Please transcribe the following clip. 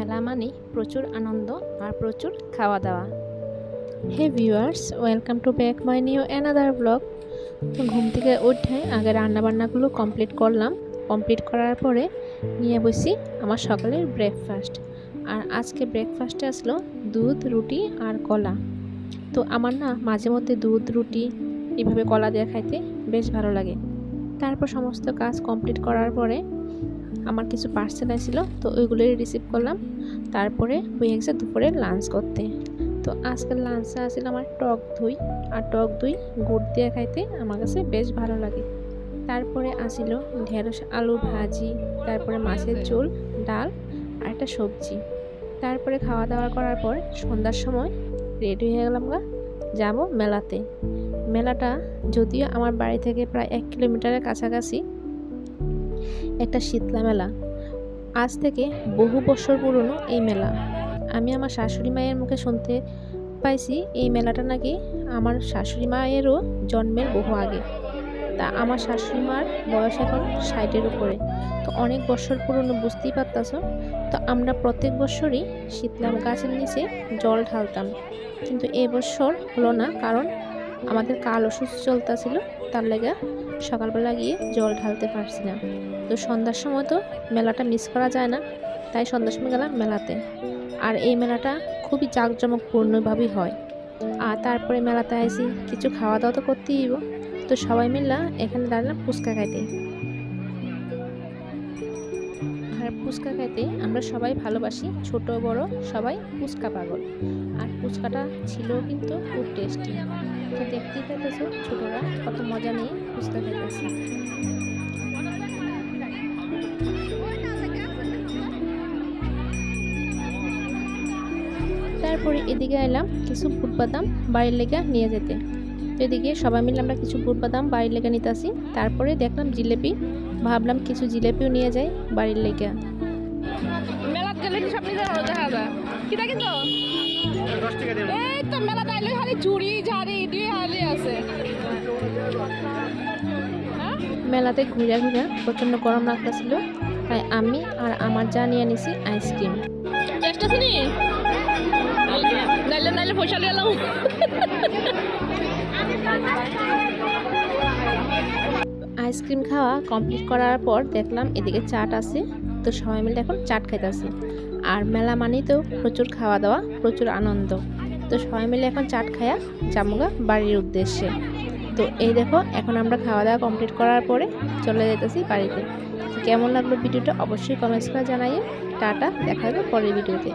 মেলা মানে প্রচুর আনন্দ আর প্রচুর খাওয়া দাওয়া। Hey viewers, welcome to back my new another blog. তো ঘুম থেকে উঠে আগে রান্নাবান্নাগুলো কমপ্লিট করলাম। কমপ্লিট করার পরে নিয়ে বসি আমার সকালের ব্রেকফাস্ট। আর আজকে ব্রেকফাস্টে আসলো দুধ, রুটি আর কলা। তো আমার না মাঝে মধ্যে দুধ, রুটি এভাবে কলা দিয়ে খাইতে বেশ ভালো লাগে। তারপর সমস্ত কাজ কমপ্লিট করার পরে আমার কিছু পার্সেল আসছিল, তো ওইগুলোই রিসিভ করলাম। তারপরে হয়ে গেছে দুপুরে লাঞ্চ করতে। তো আজকের লাঞ্চে আসছিল আমার টক দই, আর টক দই গুড় দিয়ে খাইতে আমার কাছে বেশ ভালো লাগে। তারপরে আসছিল ঢেঁড়স আলু ভাজি, তারপরে মাছের ঝোল, ডাল আর একটা সবজি। তারপরে খাওয়া দাওয়া করার পর সন্ধ্যার সময় রেডি হয়ে গেলাম যাব মেলাতে। মেলাটা যদিও আমার বাড়ি থেকে প্রায় 1 কিলোমিটারের কাছাকাছি একটা শীতলা মেলা। আজ থেকে বহু বছর পুরনো এই মেলা। আমি আমার শাশুড়ি মায়ের মুখে শুনতে পাইছি এই মেলাটা নাকি আমার শাশুড়ি মায়েরও জন্মের বহু আগে। তা আমার শাশুড়ি মার বয়স এখন 60-এর উপরে, তো অনেক বছর পুরনো, বুঝতেই পারতাছ। তো আমরা প্রত্যেক বছরই শীতলা গাছের নিচে জল ঢালতাম, কিন্তু এবছর হলো না, কারণ আমাদের কাল ওষুধ চলতেছিল, তার লেগে সকালবেলা গিয়ে জল ঢালতে পারছি না। তো সন্ধ্যার সময় তো মেলাটা মিস করা যায় না, তাই সন্ধ্যার সময় গেলাম মেলাতে। আর এই মেলাটা খুবই জাঁকজমকপূর্ণভাবেই হয়। আর তারপরে মেলাতে আইসি কিছু খাওয়া দাওয়া তো করতেই হইব। তো সবাই মিললা এখানে দাঁড়ালাম ফুচকা খাইতে। আর ফুচকা খাইতে আমরা সবাই ভালোবাসি, ছোট বড় সবাই ফুচকা পাগল। আর ফুচকাটা ছিল কিন্তু খুব টেস্টি। তো দেখতেই পাইতেছ ছোটরা কত মজা নিয়ে ফুচকা খাইতেছে। তারপরে এদিকে এলাম কিছু বুট বাদাম বাড়ির লেগে নিয়ে যেতে। তো এদিকে সবাই মিলে আমরা কিছু বুট বাদাম বাড়ির লেগে নিতে আসি। তারপরে দেখলাম জিলেপি, ভাবলাম কিছু জিলেপিও নিয়ে যাই বাড়ির লেগে। মেলাত গেলে কি সব নিজে দেখা যায় কিটা, কিন্তু এই তো মেলাতে আইলে খালি চুড়ি ঝাড়ি দিয়ে হালি আছে। মেলাতে ঘুরে ঘুরে প্রচণ্ড গরম লাগতেছিল, তাই আমি আর আমার যা নিয়ে নিছি আইসক্রিম। টেস্ট আছে নি? নাইলে পয়সা লিয়ে এলাম। আইসক্রিম খাওয়া কমপ্লিট করার পর দেখলাম এদিকে চাট আছে, তো সবাই মিলে এখন চাট খাইতেছি। আর মেলা মানেই তো প্রচুর খাওয়া দাওয়া, প্রচুর আনন্দ। তো সবাই মিলে এখন চাট খায়া জামুগা বাড়ির উদ্দেশ্যে। তো এই দেখো এখন আমরা খাওয়া দাওয়া কমপ্লিট করার পরে চলে যেতেছি বাড়িতে। কেমন লাগলো ভিডিওটা অবশ্যই কমেন্টস করে জানাইও। টাটা, দেখা হবে পরের ভিডিওতে।